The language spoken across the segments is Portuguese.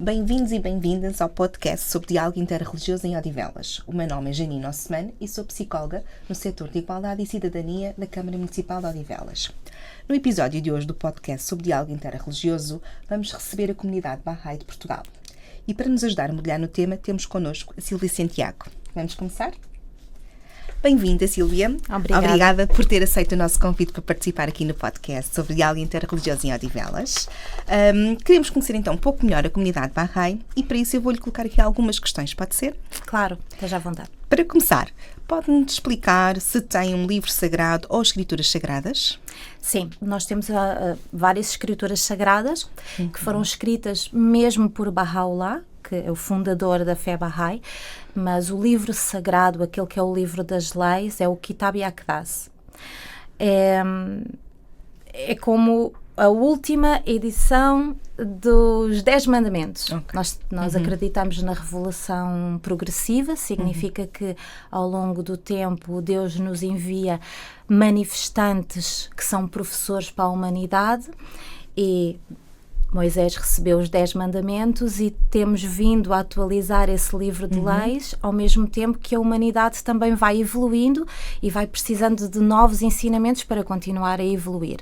Bem-vindos e bem-vindas ao podcast sobre diálogo interreligioso em Odivelas. O meu nome é Janine Osman e sou psicóloga no setor de Igualdade e Cidadania da Câmara Municipal de Odivelas. No episódio de hoje do podcast sobre diálogo interreligioso, vamos receber a comunidade Bahá'í de Portugal. E para nos ajudar a mergulhar no tema, temos connosco a Sílvia Santiago. Vamos começar? Bem-vinda, Sílvia. Obrigada por ter aceito o nosso convite para participar aqui no podcast sobre diálogo interreligioso em Odivelas. Queremos conhecer então um pouco melhor a comunidade Bahá'í e para isso eu vou-lhe colocar aqui algumas questões, pode ser? Claro, esteja à vontade. Para começar, pode-nos explicar se tem um livro sagrado ou escrituras sagradas? Sim, nós temos várias escrituras sagradas que foram escritas mesmo por Baha'u'lláh, que é o fundador da fé Bahá'í, mas o livro sagrado, aquele que é o livro das leis, é o Kitab al-Aqdas. É como a última edição dos 10 mandamentos. Okay. Nós acreditamos na revelação progressiva, significa que ao longo do tempo Deus nos envia manifestantes que são professores para a humanidade e Moisés recebeu os 10 mandamentos e temos vindo a atualizar esse livro de leis, ao mesmo tempo que a humanidade também vai evoluindo e vai precisando de novos ensinamentos para continuar a evoluir.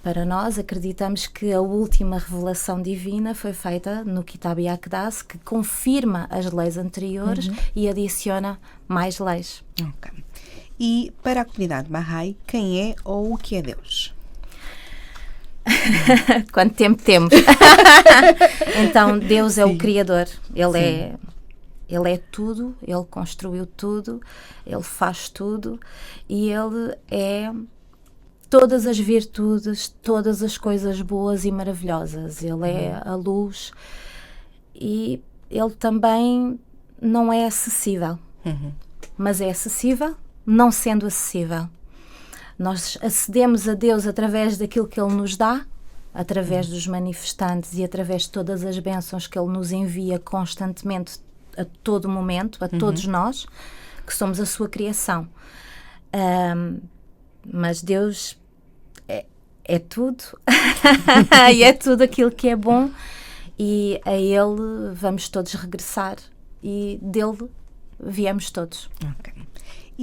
Para nós, acreditamos que a última revelação divina foi feita no Kitab al-Aqdas, que confirma as leis anteriores e adiciona mais leis. Ok. E para a comunidade Bahá'í, quem é ou o que é Deus? Quanto tempo temos? Então, Deus é o Criador. Ele é tudo, Ele construiu tudo, Ele faz tudo e Ele é todas as virtudes, todas as coisas boas e maravilhosas. Ele é a luz e Ele também não é acessível, mas é acessível não sendo acessível. Nós acedemos a Deus através daquilo que Ele nos dá, através dos manifestantes e através de todas as bênçãos que Ele nos envia constantemente, a todo momento, a todos nós, que somos a sua criação. Mas Deus é tudo, e é tudo aquilo que é bom, e a Ele vamos todos regressar, e dele viemos todos. Ok.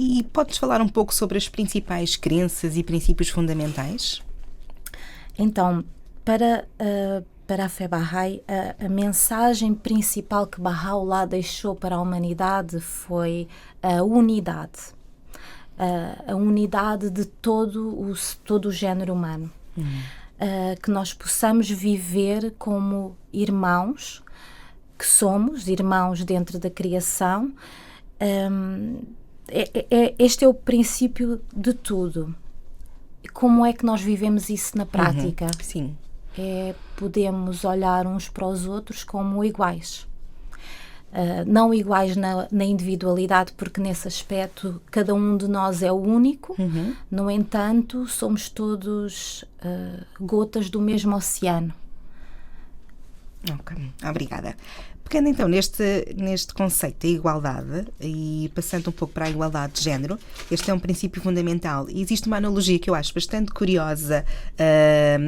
E podes falar um pouco sobre as principais crenças e princípios fundamentais? Então, para a fé Bahá'í, a mensagem principal que Baha'u'lláh deixou para a humanidade foi a unidade. A unidade de todo o género humano. Que nós possamos viver como irmãos, que somos irmãos dentro da criação. Este é o princípio de tudo. Como é que nós vivemos isso na prática? Sim. Podemos olhar uns para os outros como iguais. Não iguais na individualidade, porque nesse aspecto cada um de nós é único. No entanto, somos todos gotas do mesmo oceano. Ok, obrigada. Pegando então neste conceito da igualdade e passando um pouco para a igualdade de género, este é um princípio fundamental e existe uma analogia que eu acho bastante curiosa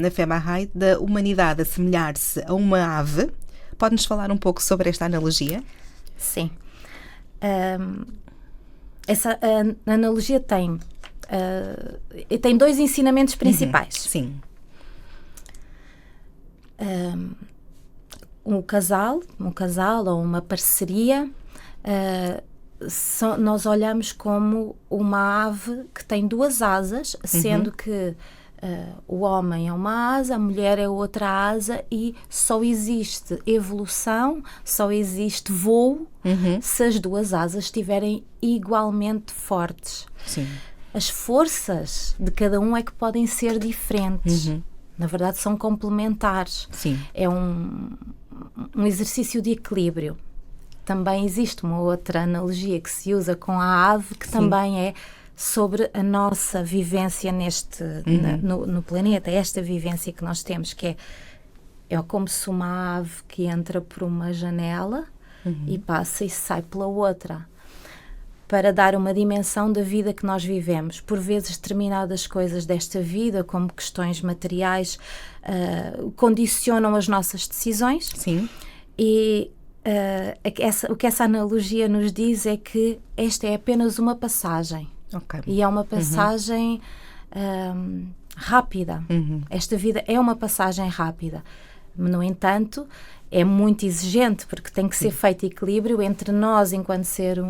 na fé Bahá'í da humanidade assemelhar-se a uma ave. Pode-nos falar um pouco sobre esta analogia? Sim. Essa analogia tem 2 ensinamentos principais. Sim. Um casal ou uma parceria, nós olhamos como uma ave que tem 2 asas, sendo que o homem é uma asa, a mulher é outra asa e só existe evolução, só existe voo se as 2 asas estiverem igualmente fortes. Sim. As forças de cada um é que podem ser diferentes. Na verdade são complementares. Sim. É um exercício de equilíbrio. Também existe uma outra analogia que se usa com a ave, que também é sobre a nossa vivência no planeta, esta vivência que nós temos, que é como se uma ave que entra por uma janela e passa e sai pela outra, para dar uma dimensão da vida que nós vivemos. Por vezes determinadas coisas desta vida, como questões materiais, condicionam as nossas decisões. Sim. E o que essa analogia nos diz é que esta é apenas uma passagem. Okay. E é uma passagem rápida. Esta vida é uma passagem rápida. No entanto, é muito exigente, porque tem que ser feito equilíbrio entre nós, enquanto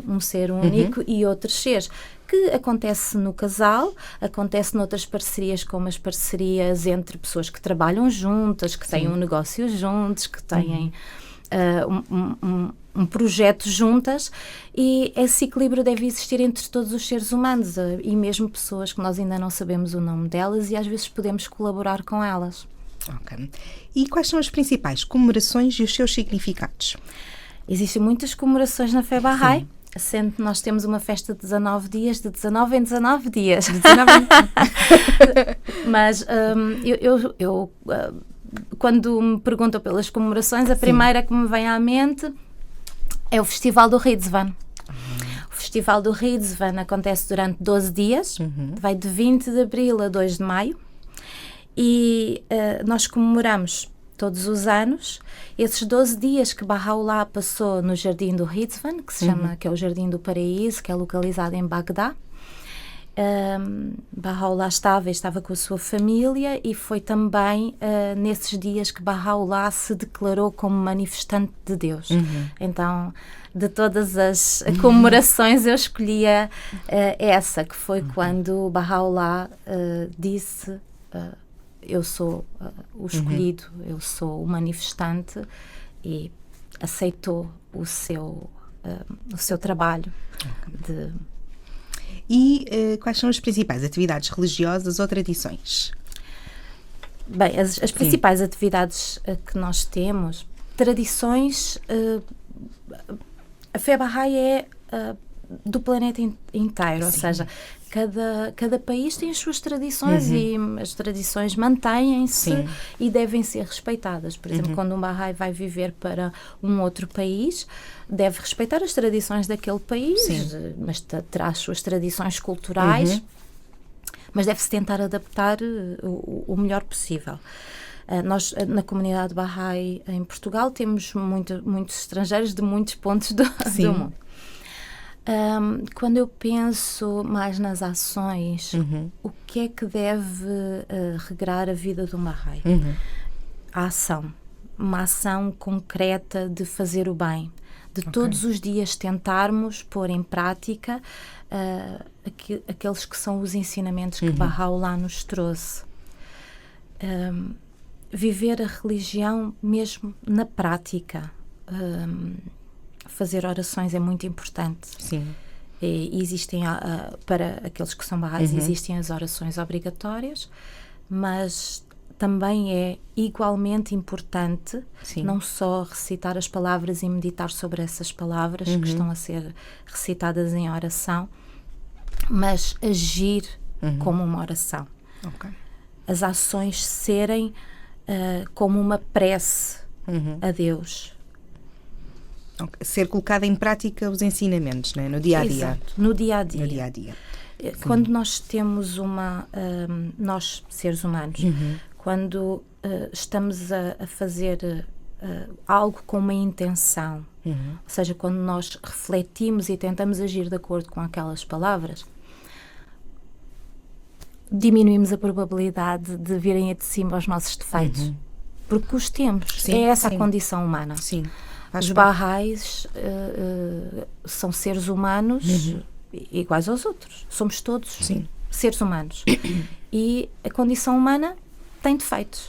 um ser único, e outros seres. Que acontece no casal, acontece noutras parcerias, como as parcerias entre pessoas que trabalham juntas, que têm um negócio juntos, que têm um projeto juntas, e esse equilíbrio deve existir entre todos os seres humanos, e mesmo pessoas que nós ainda não sabemos o nome delas, e às vezes podemos colaborar com elas. Ok. E quais são as principais comemorações e os seus significados? Existem muitas comemorações na fé Bahá'í, sendo que nós temos uma festa de 19 dias, de 19 em 19 dias. Mas eu quando me perguntam pelas comemorações, a primeira que me vem à mente é o Festival do Rizvan. O Festival do Rizvan acontece durante 12 dias, vai de 20 de abril a 2 de maio, e nós comemoramos todos os anos esses 12 dias que Baha'u'lláh passou no Jardim do Rizvan, que se chama, que é o Jardim do Paraíso, que é localizado em Bagdá. Baha'u'lláh estava com a sua família, e foi também nesses dias que Baha'u'lláh se declarou como manifestante de Deus. Então, de todas as comemorações, eu escolhia essa, que foi quando Baha'u'lláh disse: eu sou o escolhido, eu sou o manifestante, e aceitou o seu trabalho. E quais são as principais atividades religiosas ou tradições? Bem, as principais atividades que nós temos, tradições, a fé Bahá'í é do planeta inteiro, ou seja, cada país tem as suas tradições, e as tradições mantêm-se e devem ser respeitadas. Por exemplo, quando um Bahá'í vai viver para um outro país, deve respeitar as tradições daquele país, mas terá as suas tradições culturais, mas deve-se tentar adaptar o melhor possível. Nós, na comunidade Bahá'í em Portugal, temos muitos estrangeiros de muitos pontos do mundo. Quando eu penso mais nas ações, o que é que deve regrar a vida de um Bahá'í? A ação. Uma ação concreta de fazer o bem. De todos os dias tentarmos pôr em prática aqueles que são os ensinamentos que Baha'u'lláh nos trouxe. Viver a religião mesmo na prática. Fazer orações é muito importante. E existem, para aqueles que são Bahá'ís, existem as orações obrigatórias, mas também é igualmente importante não só recitar as palavras e meditar sobre essas palavras que estão a ser recitadas em oração, mas agir como uma oração. As ações serem como uma prece a Deus. Ser colocada em prática os ensinamentos, não é? No dia-a-dia. Exato, no dia-a-dia. No dia-a-dia. Quando nós temos nós, seres humanos, quando estamos a fazer algo com uma intenção, ou seja, quando nós refletimos e tentamos agir de acordo com aquelas palavras, diminuímos a probabilidade de virem de cima os nossos defeitos. Porque os temos. É essa a condição humana. Os Bahá'ís são seres humanos iguais aos outros. Somos todos seres humanos. E a condição humana tem defeitos.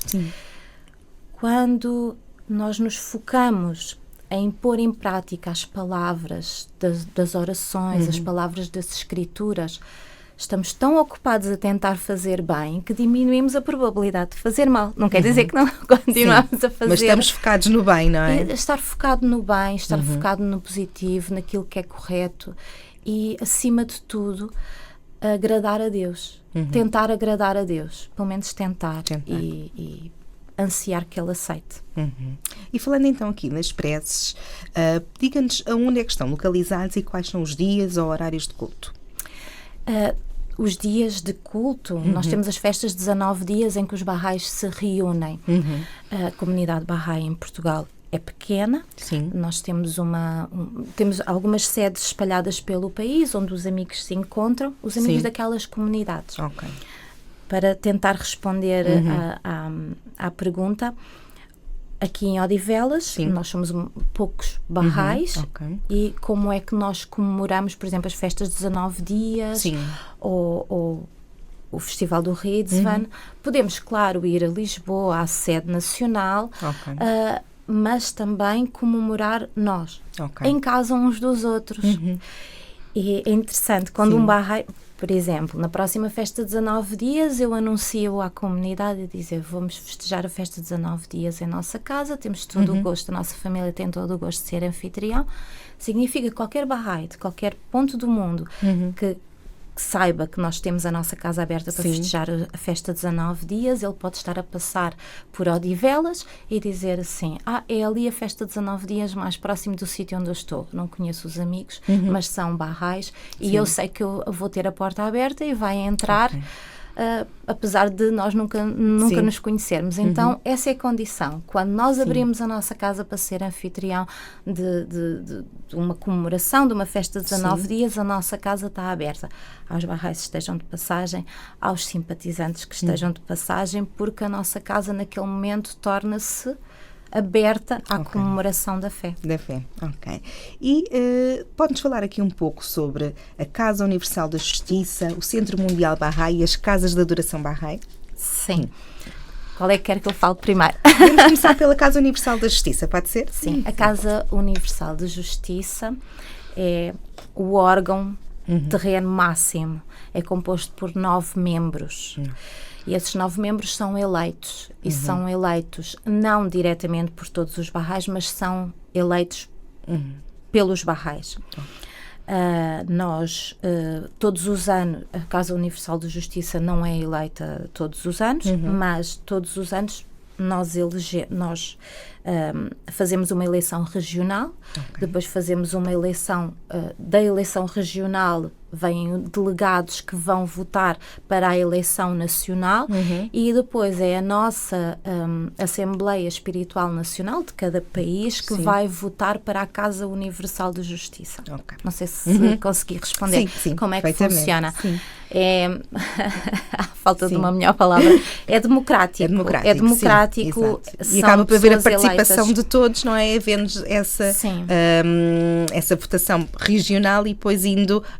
Quando nós nos focamos em pôr em prática as palavras das orações, as palavras das escrituras, estamos tão ocupados a tentar fazer bem que diminuímos a probabilidade de fazer mal. Não quer dizer que não continuamos a fazer. Mas estamos focados no bem, não é? Estar focado no bem, estar focado no positivo, naquilo que é correto e, acima de tudo, agradar a Deus. Tentar agradar a Deus. Pelo menos tentar. E ansiar que Ele aceite. E falando então aqui nas preces, diga-nos aonde é que estão localizados e quais são os dias ou horários de culto. Os dias de culto, nós temos as festas de 19 dias em que os Bahá'ís se reúnem. A comunidade Bahá'í em Portugal é pequena. Sim. Nós temos temos algumas sedes espalhadas pelo país, onde os amigos se encontram, os amigos Sim. daquelas comunidades. Ok. Para tentar responder à pergunta, aqui em Odivelas, Sim. nós somos poucos barrais. Ok. E como é que nós comemoramos, por exemplo, as festas de 19 dias, Sim. ou o Festival do Riedzwan? Podemos, claro, ir a Lisboa, à sede nacional, Ok. mas também comemorar nós, Ok. em casa uns dos outros. E é interessante, quando Sim. um barrai, por exemplo, na próxima festa de 19 dias, eu anuncio à comunidade e dizer: vamos festejar a festa de 19 dias em nossa casa, temos todo o gosto, a nossa família tem todo o gosto de ser anfitrião. Significa que qualquer barrai, de qualquer ponto do mundo, que saiba que nós temos a nossa casa aberta para Sim. festejar a festa de 19 dias, ele pode estar a passar por Odivelas e dizer assim: é ali a festa de 19 dias mais próximo do sítio onde eu estou. Não conheço os amigos, mas são barrais e eu sei que eu vou ter a porta aberta e vai entrar, apesar de nós nunca Sim. nos conhecermos. Então, essa é a condição. Quando nós abrimos a nossa casa para ser anfitrião de uma comemoração, de uma festa de 19 dias, a nossa casa está aberta aos barrais que estejam de passagem, aos simpatizantes que estejam de passagem, porque a nossa casa naquele momento torna-se aberta à comemoração da fé. Da fé, ok. E pode-nos falar aqui um pouco sobre a Casa Universal da Justiça, o Centro Mundial Bahá'í e as Casas de Adoração Bahá'í? Sim. Qual é que quer que eu fale primeiro? Vamos começar pela Casa Universal da Justiça, pode ser? Sim, a Casa Universal de Justiça é o órgão terreno máximo. É composto por 9 membros. E esses 9 membros são eleitos. E são eleitos não diretamente por todos os barrais, mas são eleitos pelos barrais. Nós, todos os anos, a Casa Universal de Justiça não é eleita todos os anos, mas todos os anos nós fazemos uma eleição regional, depois fazemos uma eleição, da eleição regional vêm delegados que vão votar para a eleição nacional e depois é a nossa Assembleia Espiritual Nacional de cada país que vai votar para a Casa Universal de Justiça. Não sei se consegui responder como é que funciona. Sim. É, à falta de uma melhor palavra, é democrático. É democrático. Sim, e acaba por haver a participação eleitas de todos, não é? Havendo essa votação regional e depois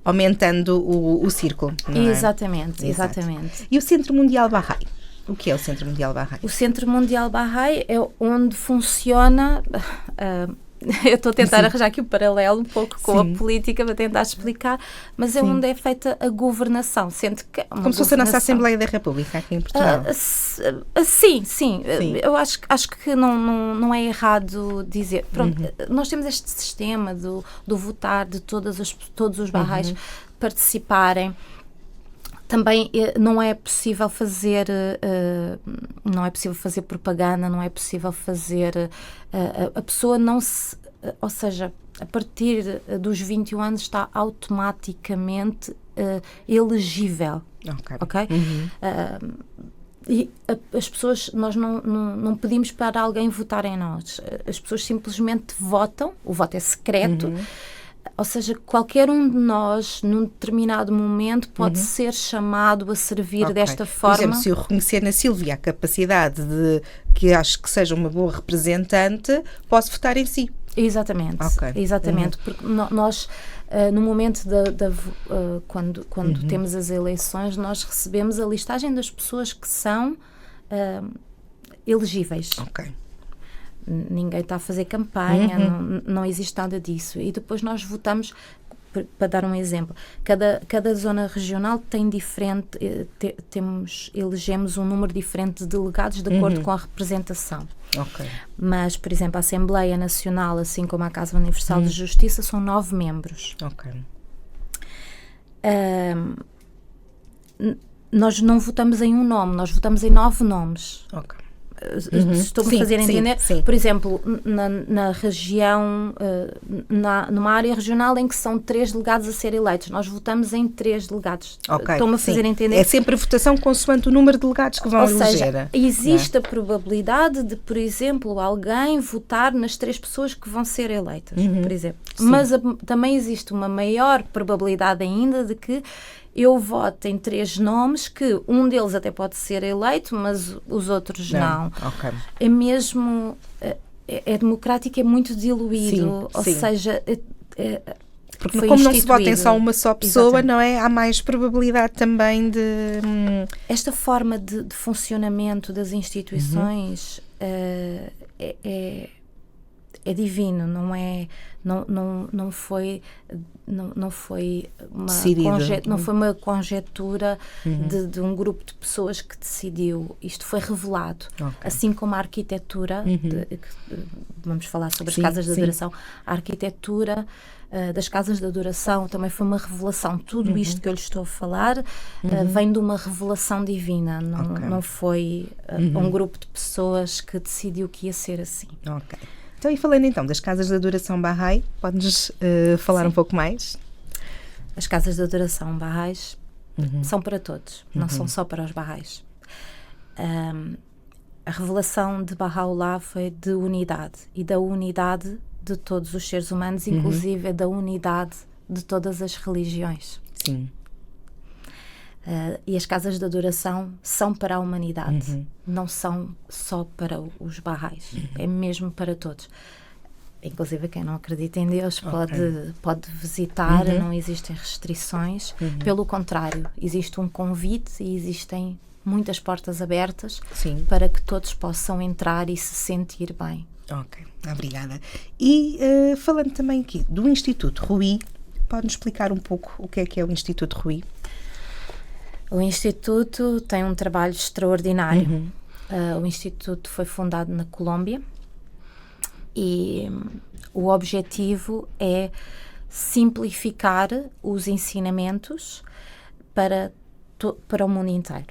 aumentando o círculo. Não é? Exatamente. E o Centro Mundial Bahá'í? O que é o Centro Mundial Bahá'í? O Centro Mundial Bahá'í é onde funciona... eu estou a tentar arranjar aqui um paralelo um pouco com a política para tentar explicar, mas é onde é feita a governação, sendo que como se fosse a nossa Assembleia da República aqui em Portugal. Sim. Eu acho que não é errado dizer. Pronto, nós temos este sistema do votar, de todos os barrais participarem. Também não é possível fazer propaganda, não é possível fazer... a pessoa não se... Ou seja, a partir dos 21 anos está automaticamente elegível. Ok? E as pessoas, nós não pedimos para alguém votar em nós. As pessoas simplesmente votam, o voto é secreto. Ou seja, qualquer um de nós, num determinado momento, pode ser chamado a servir desta forma. Por exemplo, se eu reconhecer na Sílvia a capacidade de que acho que seja uma boa representante, posso votar em si. Exatamente. Porque nós, no momento quando temos as eleições, nós recebemos a listagem das pessoas que são elegíveis. Ninguém está a fazer campanha, não existe nada disso. E depois nós votamos, para dar um exemplo, cada zona regional tem elegemos um número diferente de delegados de acordo com a representação. Mas, por exemplo, a Assembleia Nacional, assim como a Casa Universal de Justiça, são 9 membros. Nós não votamos em um nome, nós votamos em 9 nomes. Estou-me a fazer entender? Sim. Por exemplo, na região, numa área regional em que são 3 delegados a ser eleitos, nós votamos em 3 delegados. Estou-me a fazer entender? É sempre a votação consoante o número de delegados que vão eleger. Ou seja, existe a probabilidade de, por exemplo, alguém votar nas 3 pessoas que vão ser eleitas, por exemplo. Sim. Mas também existe uma maior probabilidade ainda de que eu voto em 3 nomes, que um deles até pode ser eleito, mas os outros não. Okay. É mesmo... É democrático, é muito diluído. Ou seja... Porque como não se vota em só uma só pessoa, exatamente, não é? Há mais probabilidade também de... Esta forma de funcionamento das instituições é divino, não foi uma conjetura de um grupo de pessoas que decidiu. Isto foi revelado. Assim como a arquitetura, vamos falar sobre as casas de adoração, a arquitetura das casas de adoração também foi uma revelação. Tudo isto que eu lhe estou a falar vem de uma revelação divina, não foi um grupo de pessoas que decidiu que ia ser assim. Então, e falando então das casas de adoração Bahá'í, pode-nos falar um pouco mais? As casas de adoração Bahá'ís são para todos, não são só para os Bahá'ís. A revelação de Baha'u'lláh foi de unidade, e da unidade de todos os seres humanos, inclusive da unidade de todas as religiões. Sim. E as casas de adoração são para a humanidade, não são só para os Bahá'ís, é mesmo para todos. Inclusive quem não acredita em Deus pode visitar, não existem restrições, pelo contrário, existe um convite e existem muitas portas abertas para que todos possam entrar e se sentir bem. Ok, obrigada. E falando também aqui do Instituto Ruy, pode-nos explicar um pouco o que é o Instituto Ruy? O Instituto tem um trabalho extraordinário. O Instituto foi fundado na Colômbia e o objetivo é simplificar os ensinamentos para o mundo inteiro.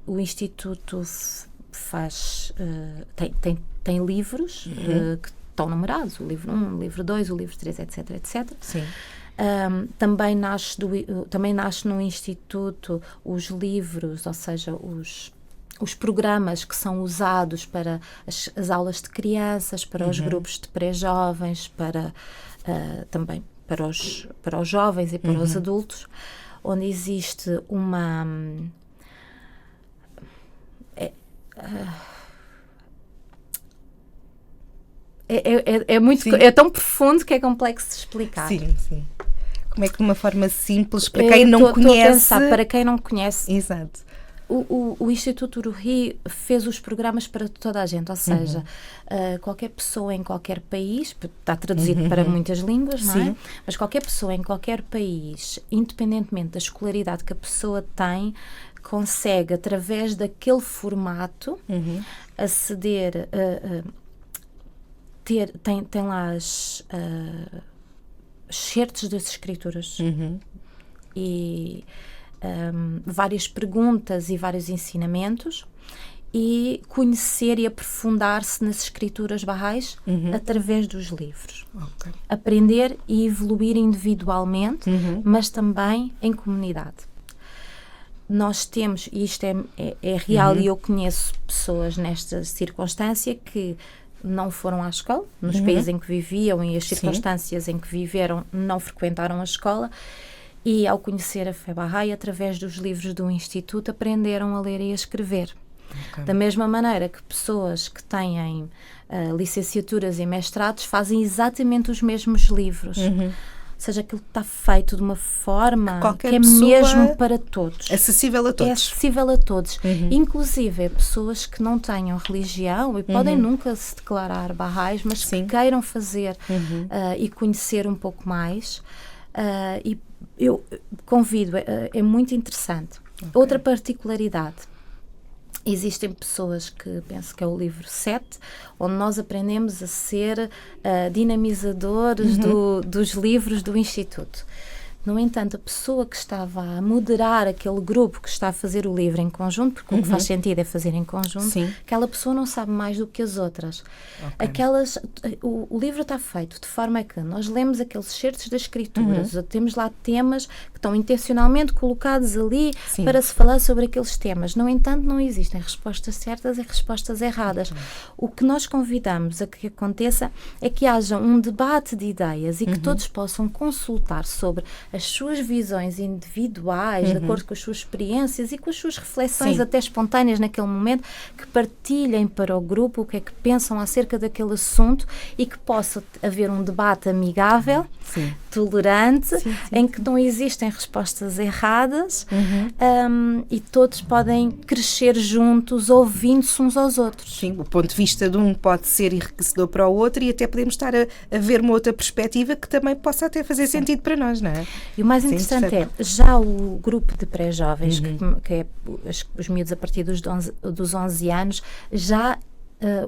O Instituto tem livros que estão numerados, o livro 1, o livro 2, o livro 3, etc, etc. Sim. Também nasce no Instituto os livros, ou seja, os programas que são usados para as aulas de crianças, para os grupos de pré-jovens, também para os jovens e para os adultos, onde existe uma... É tão profundo que é complexo de explicar. Sim. Como é que de uma forma simples, para quem não conhece... Para quem não conhece. Exato. O Instituto Ruy fez os programas para toda a gente, ou seja, qualquer pessoa em qualquer país, está traduzido para muitas línguas, não é? Mas qualquer pessoa em qualquer país, independentemente da escolaridade que a pessoa tem, consegue, através daquele formato, aceder... Tem lá as excertos das escrituras e várias perguntas e vários ensinamentos, e conhecer e aprofundar-se nas escrituras Bahá'ís através dos livros. Aprender e evoluir individualmente, mas também em comunidade. Nós temos, e isto é real, e eu conheço pessoas nesta circunstância que não foram à escola, nos países em que viviam e as circunstâncias em que viveram, não frequentaram a escola, e ao conhecer a fé Bahá'í, através dos livros do Instituto, aprenderam a ler e a escrever. Da mesma maneira que pessoas que têm licenciaturas e mestrados fazem exatamente os mesmos livros. Ou seja, aquilo está feito de uma forma que é mesmo para todos. Acessível a todos. É acessível a todos. Inclusive, pessoas que não tenham religião e podem nunca se declarar Bahá'ís, mas que queiram fazer e conhecer um pouco mais. E eu convido, é muito interessante. Outra particularidade. Existem pessoas que, penso que é o livro 7, onde nós aprendemos a ser dinamizadores dos livros do Instituto. No entanto, a pessoa que estava a moderar aquele grupo que está a fazer o livro em conjunto, porque o que faz sentido é fazer em conjunto, Sim. aquela pessoa não sabe mais do que as outras. O livro está feito de forma que nós lemos aqueles excertos das escrituras, temos lá temas que estão intencionalmente colocados ali para se falar sobre aqueles temas. No entanto, não existem respostas certas e respostas erradas. O que nós convidamos a que aconteça é que haja um debate de ideias e que todos possam consultar sobre as suas visões individuais, de acordo com as suas experiências e com as suas reflexões até espontâneas naquele momento, que partilhem para o grupo o que é que pensam acerca daquele assunto e que possa haver um debate amigável, tolerante, em que não existem respostas erradas e todos podem crescer juntos, ouvindo-se uns aos outros. Sim, o ponto de vista de um pode ser enriquecedor para o outro e até podemos estar a ver uma outra perspectiva que também possa até fazer sentido para nós, não é? E o mais interessante é, já o grupo de pré-jovens, que é os miúdos a partir dos 11 anos, já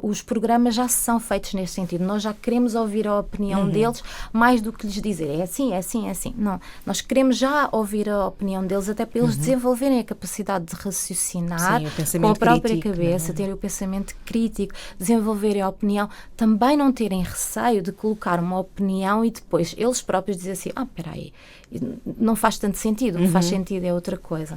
os programas já são feitos nesse sentido. Nós já queremos ouvir a opinião deles mais do que lhes dizer é assim, é assim, é assim. Não, nós queremos já ouvir a opinião deles até para eles desenvolverem a capacidade de raciocinar com a própria cabeça, terem o pensamento crítico, desenvolverem a opinião, também não terem receio de colocar uma opinião e depois eles próprios dizem assim, espera aí, não faz tanto sentido, o que faz sentido é outra coisa.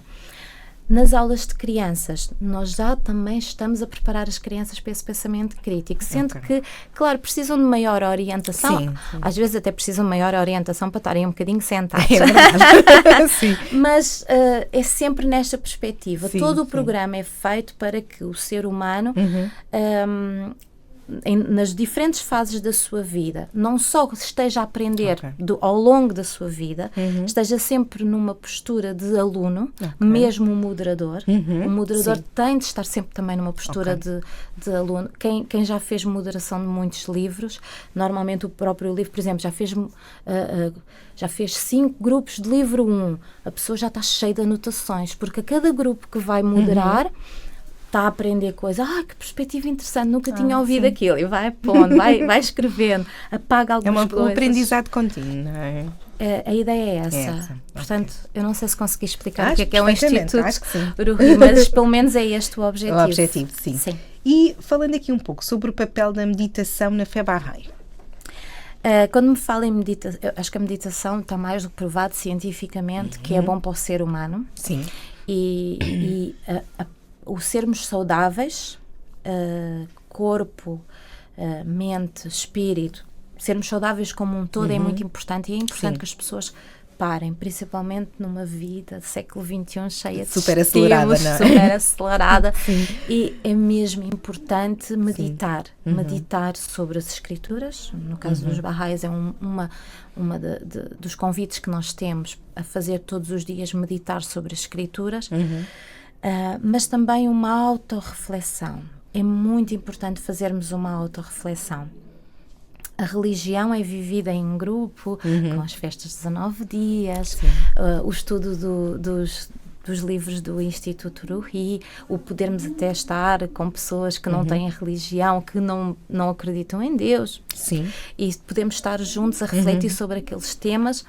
Nas aulas de crianças, nós já também estamos a preparar as crianças para esse pensamento crítico, sendo que, claro, precisam de maior orientação, sim. Às vezes até precisam de maior orientação para estarem um bocadinho sentados. É verdade. Sim. Mas é sempre nesta perspectiva. Sim, todo o programa é feito para que o ser humano... nas diferentes fases da sua vida, não só esteja a aprender ao longo da sua vida, esteja sempre numa postura de aluno, mesmo o moderador. O moderador tem de estar sempre também numa postura de aluno. Quem já fez moderação de muitos livros, normalmente o próprio livro, por exemplo, já fez 5 grupos de livro 1, a pessoa já está cheia de anotações, porque a cada grupo que vai moderar está a aprender coisas. Que perspectiva interessante, nunca tinha ouvido aquilo. E vai pondo, vai escrevendo, apaga algumas coisas. É um aprendizado contínuo, não é? A ideia é essa. Portanto, eu não sei se consegui explicar o que é um Instituto Uruhi, mas pelo menos é este o objetivo. O objetivo, sim. E falando aqui um pouco sobre o papel da meditação na fé Bahá'í. Quando me falo em meditação, eu acho que a meditação está mais do que provado cientificamente que é bom para o ser humano. Sim. E o sermos saudáveis, corpo, mente, espírito, sermos saudáveis como um todo é muito importante, e é importante que as pessoas parem, principalmente numa vida do século XXI cheia de super acelerada, não é? Super acelerada. E é mesmo importante meditar, meditar sobre as escrituras. No caso dos Bahá'ís é uma dos convites que nós temos a fazer todos os dias, meditar sobre as escrituras. Mas também uma autorreflexão. É muito importante fazermos uma autorreflexão. A religião é vivida em grupo, com as festas de 19 dias, o estudo dos livros do Instituto Uruhi, o podermos até estar com pessoas que não têm religião, que não acreditam em Deus. Sim. E podemos estar juntos a refletir sobre aqueles temas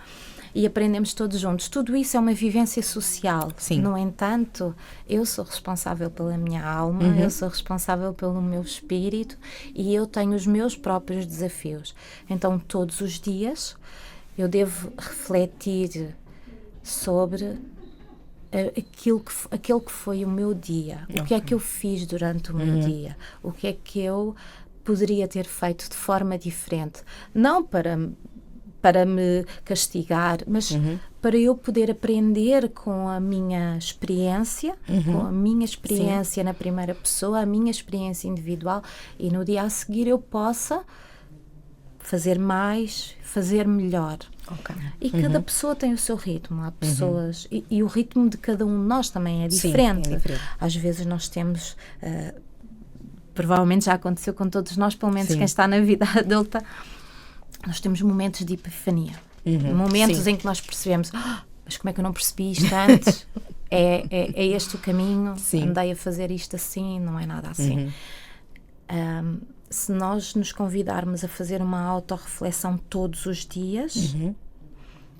e aprendemos todos juntos. Tudo isso é uma vivência social. Sim. No entanto, eu sou responsável pela minha alma, eu sou responsável pelo meu espírito e eu tenho os meus próprios desafios. Então, todos os dias, eu devo refletir sobre aquele que foi o meu dia. O que é que eu fiz durante o meu dia? O que é que eu poderia ter feito de forma diferente? Não para me castigar, mas para eu poder aprender com a minha experiência, na primeira pessoa, a minha experiência individual, e no dia a seguir eu possa fazer mais, fazer melhor. E cada pessoa tem o seu ritmo. Há pessoas... E o ritmo de cada um de nós também é diferente. Sim, é diferente. Às vezes nós temos... provavelmente já aconteceu com todos nós, pelo menos quem está na vida adulta, nós temos momentos de epifania. Momentos em que nós percebemos, mas como é que eu não percebi isto antes? É este o caminho? Andei a fazer isto assim, não é nada assim. Se nós nos convidarmos a fazer uma autorreflexão todos os dias,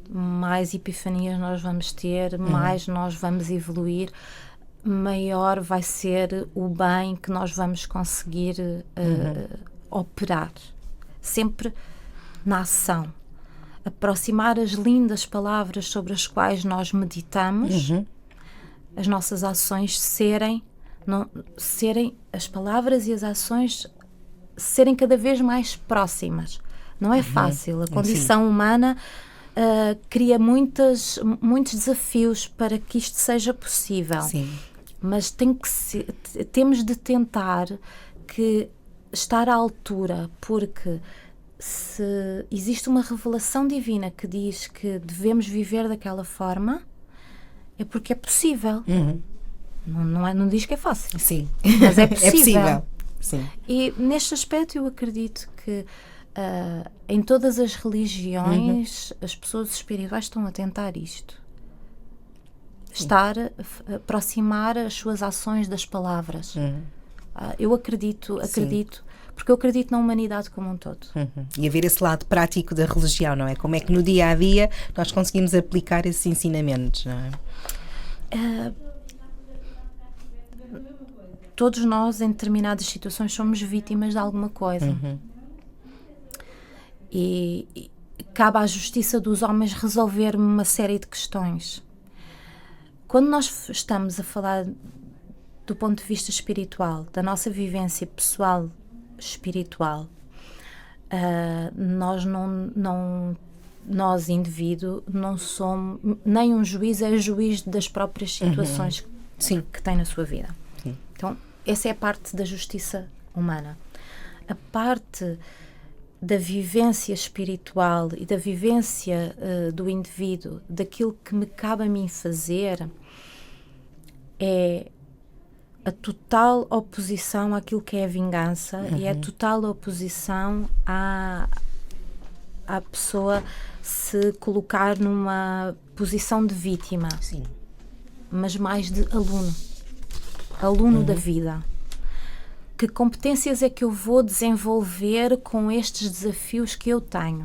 mais epifanias nós vamos ter, mais nós vamos evoluir, maior vai ser o bem que nós vamos conseguir operar. Sempre na ação. Aproximar as lindas palavras sobre as quais nós meditamos, as nossas ações serem as palavras e as ações serem cada vez mais próximas. Não é fácil. A condição humana cria muitos desafios para que isto seja possível. Sim. Mas temos de tentar estar à altura, porque se existe uma revelação divina que diz que devemos viver daquela forma, é porque é possível. Não diz que é fácil. Sim. Mas é possível. É possível. Sim. E neste aspecto eu acredito que em todas as religiões as pessoas espirituais estão a tentar isto. Aproximar as suas ações das palavras. Eu acredito, porque eu acredito na humanidade como um todo. E haver esse lado prático da religião, não é? Como é que no dia a dia nós conseguimos aplicar esses ensinamentos, não é? Todos nós, em determinadas situações, somos vítimas de alguma coisa. E cabe à justiça dos homens resolver uma série de questões. Quando nós estamos a falar do ponto de vista espiritual, da nossa vivência pessoal espiritual, nós, indivíduo, não somos nem um juiz, é juiz das próprias situações que tem na sua vida. Então, essa é a parte da justiça humana. A parte da vivência espiritual e da vivência do indivíduo, daquilo que me cabe a mim fazer, é a total oposição àquilo que é a vingança e a total oposição à pessoa se colocar numa posição de vítima. Sim. Mas mais de aluno da vida. Que competências é que eu vou desenvolver com estes desafios que eu tenho?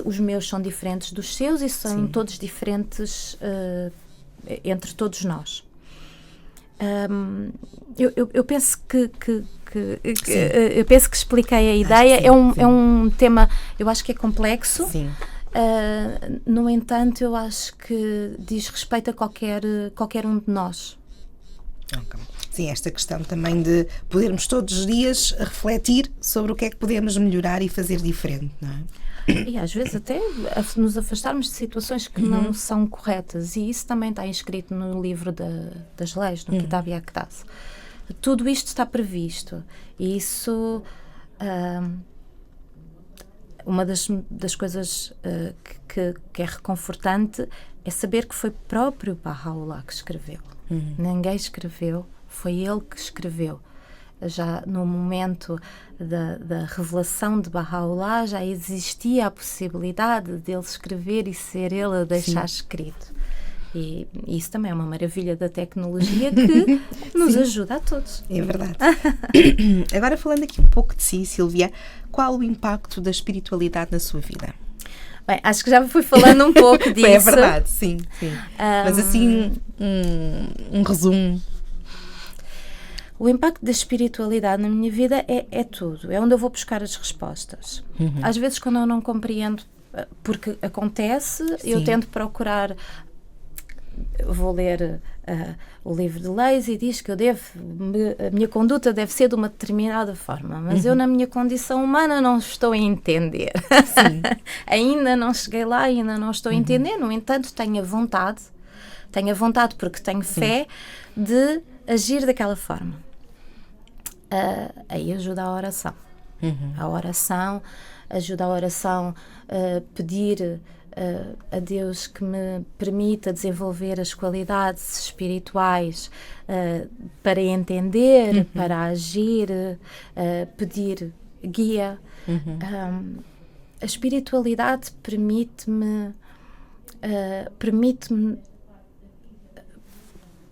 Os meus são diferentes dos seus e são todos diferentes entre todos nós. Eu penso eu penso que expliquei a ideia. É um tema, eu acho que é complexo. Sim. No entanto, eu acho que diz respeito a qualquer um de nós. Okay. Sim, esta questão também de podermos todos os dias refletir sobre o que é que podemos melhorar e fazer diferente, não é? E às vezes até nos afastarmos de situações que não são corretas, e isso também está inscrito no livro das leis, no Kitab Yaqdas. Tudo isto está previsto, e isso uma das coisas que é reconfortante é saber que foi próprio Baha'u'lláh que escreveu. Ninguém escreveu, foi ele que escreveu. Já no momento da revelação de Baha'u'lláh já existia a possibilidade dele escrever e ser ele a deixar escrito. E isso também é uma maravilha da tecnologia que nos ajuda a todos. É verdade. Agora, falando aqui um pouco de si, Sílvia, qual o impacto da espiritualidade na sua vida? Bem, acho que já fui falando um pouco disso. É verdade, sim. Mas assim, um resumo. O impacto da espiritualidade na minha vida é tudo. É onde eu vou buscar as respostas. Às vezes, quando eu não compreendo, porque acontece, eu tento procurar. Vou ler o livro de leis e diz que a minha conduta deve ser de uma determinada forma, mas eu, na minha condição humana, não estou a entender. Ainda não cheguei lá, ainda não estou a entender. No entanto, tenho a vontade porque tenho fé de agir daquela forma. Aí ajuda a oração. A oração ajuda a oração a pedir a Deus que me permita desenvolver as qualidades espirituais para entender, para agir, pedir guia. A espiritualidade permite-me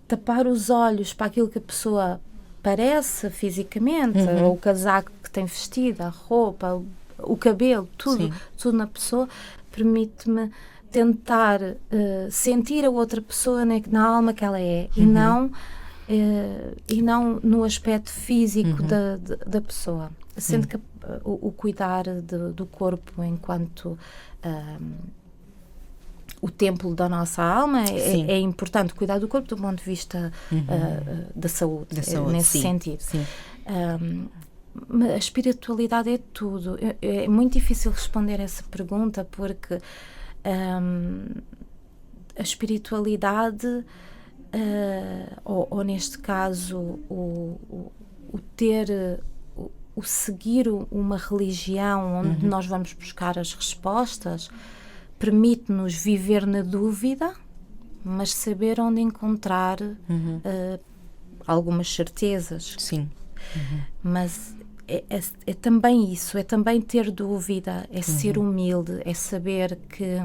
tapar os olhos para aquilo que a pessoa parece fisicamente, ou o casaco que tem vestido, a roupa, o cabelo, tudo na pessoa, permite-me tentar sentir a outra pessoa na alma que ela é, e não no aspecto físico da pessoa. Sendo que o cuidar do corpo enquanto o templo da nossa alma é importante. Cuidar do corpo do ponto de vista da saúde, nesse sentido. Sim. A espiritualidade é tudo. É muito difícil responder essa pergunta, porque a espiritualidade, ou neste caso o seguir uma religião onde nós vamos buscar as respostas, permite-nos viver na dúvida, mas saber onde encontrar algumas certezas. Sim. Mas é também isso, é também ter dúvida, é ser humilde, é saber que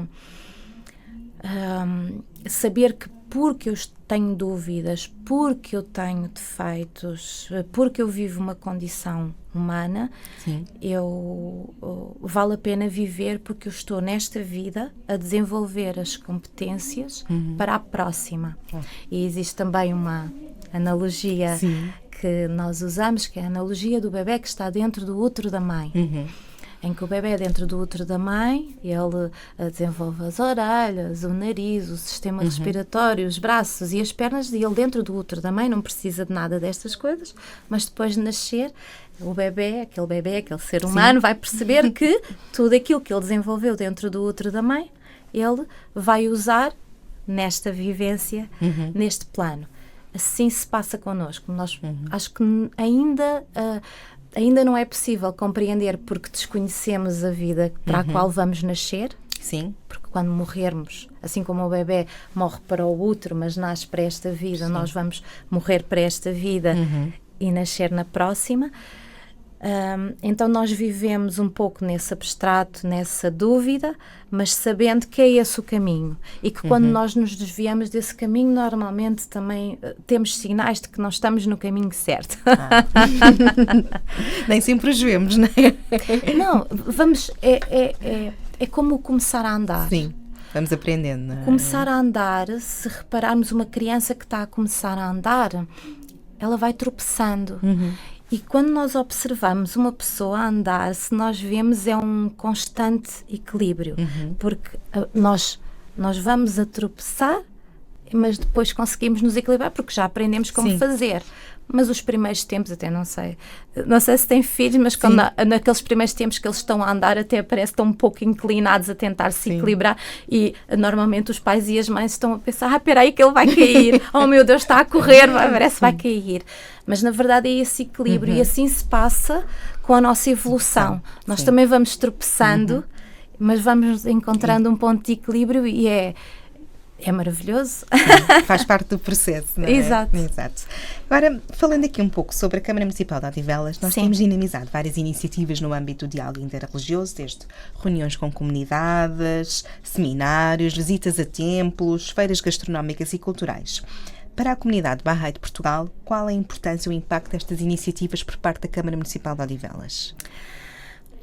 porque eu tenho dúvidas, porque eu tenho defeitos, porque eu vivo uma condição humana, vale a pena viver, porque eu estou nesta vida a desenvolver as competências para a próxima. E existe também uma analogia que nós usamos, que é a analogia do bebê que está dentro do útero da mãe. Em que o bebê dentro do útero da mãe, ele desenvolve as orelhas, o nariz, o sistema respiratório, os braços e as pernas, e ele dentro do útero da mãe não precisa de nada destas coisas, mas depois de nascer, aquele ser humano vai perceber que tudo aquilo que ele desenvolveu dentro do útero da mãe, ele vai usar nesta vivência, neste plano. Assim se passa connosco. Nós acho que ainda não é possível compreender, porque desconhecemos a vida para a qual vamos nascer. Sim. Porque quando morrermos, assim como o bebê morre para o útero, mas nasce para esta vida, nós vamos morrer para esta vida e nascer na próxima. Então nós vivemos um pouco nesse abstrato, nessa dúvida, mas sabendo que é esse o caminho, e que quando nós nos desviamos desse caminho, normalmente também temos sinais de que não estamos no caminho certo. Nem sempre os vemos, não é? Não, é como começar a andar. Sim, vamos aprendendo, não é? Começar a andar, se repararmos uma criança que está a começar a andar, ela vai tropeçando. E quando nós observamos uma pessoa a andar, se nós vemos, é um constante equilíbrio, porque nós vamos a tropeçar, mas depois conseguimos nos equilibrar, porque já aprendemos como fazer. Mas os primeiros tempos, até não sei se têm filhos, mas quando naqueles primeiros tempos que eles estão a andar, até parece que estão um pouco inclinados a tentar se equilibrar, e normalmente os pais e as mães estão a pensar, espera aí que ele vai cair, oh meu Deus, está a correr, parece que vai cair. Mas na verdade é esse equilíbrio, e assim se passa com a nossa evolução. Nós também vamos tropeçando, mas vamos encontrando um ponto de equilíbrio, e é maravilhoso. Faz parte do processo, não é? Exato. Agora, falando aqui um pouco sobre a Câmara Municipal de Odivelas, nós temos dinamizado várias iniciativas no âmbito do diálogo interreligioso, desde reuniões com comunidades, seminários, visitas a templos, feiras gastronómicas e culturais. Para a comunidade Bahá'í de Portugal, qual é a importância e o impacto destas iniciativas por parte da Câmara Municipal de Odivelas?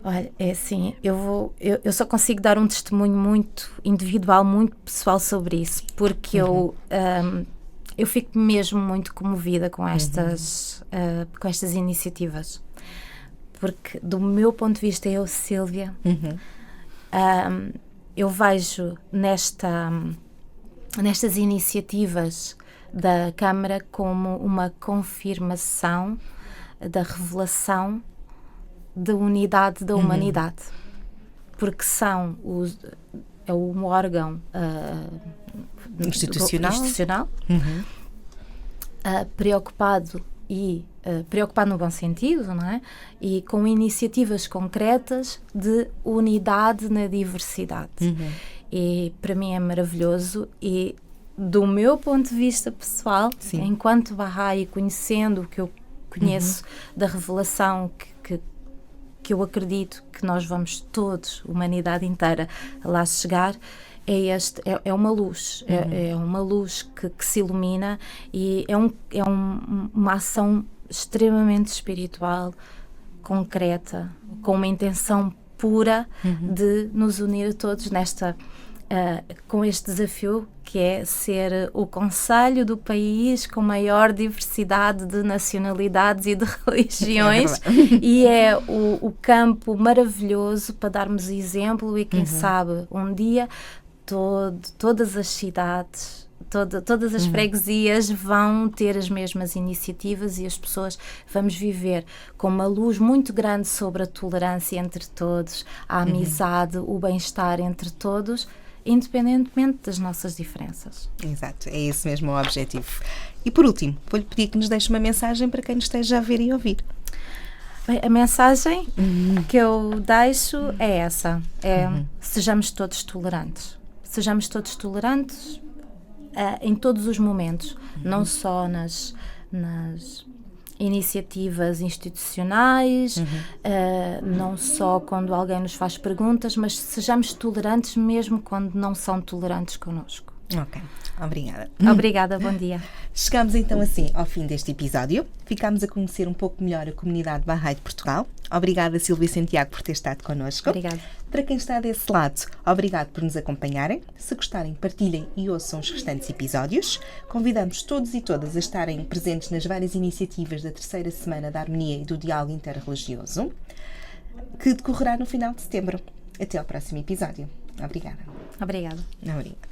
Olha, é assim, eu só consigo dar um testemunho muito individual, muito pessoal sobre isso, porque eu fico mesmo muito comovida com estas iniciativas, porque do meu ponto de vista, eu, Sílvia, eu vejo nestas iniciativas da Câmara como uma confirmação da revelação da unidade da humanidade, porque é um órgão institucional preocupado no bom sentido, não é? E com iniciativas concretas de unidade na diversidade. E para mim é maravilhoso, e do meu ponto de vista pessoal, enquanto Bahá'í, conhecendo o que eu conheço da revelação que eu acredito que nós vamos todos, humanidade inteira, lá chegar, é uma luz, é uma luz que se ilumina, e é uma ação extremamente espiritual, concreta, com uma intenção pura de nos unir a todos nesta com este desafio que é ser o concelho do país com maior diversidade de nacionalidades e de religiões, e é o campo maravilhoso para darmos exemplo e quem sabe um dia todas as cidades, todas as freguesias vão ter as mesmas iniciativas e as pessoas vamos viver com uma luz muito grande sobre a tolerância entre todos, a amizade, o bem-estar entre todos, independentemente das nossas diferenças. Exato, é esse mesmo o objetivo. E por último, vou-lhe pedir que nos deixe uma mensagem para quem nos esteja a ver e ouvir. Bem, a mensagem que eu deixo é essa, sejamos todos tolerantes. Sejamos todos tolerantes em todos os momentos, não só nas iniciativas institucionais, não só quando alguém nos faz perguntas, mas sejamos tolerantes mesmo quando não são tolerantes connosco. Ok, obrigada. Obrigada, bom dia. Chegamos então assim ao fim deste episódio. Ficámos a conhecer um pouco melhor a comunidade Bahá'í de Portugal. Obrigada, Silvia Santiago, por ter estado connosco. Obrigada. Para quem está desse lado, obrigado por nos acompanharem. Se gostarem, partilhem e ouçam os restantes episódios. Convidamos todos e todas a estarem presentes nas várias iniciativas da terceira Semana da Harmonia e do Diálogo Interreligioso, que decorrerá no final de setembro. Até ao próximo episódio. Obrigada. Obrigada. Obrigada.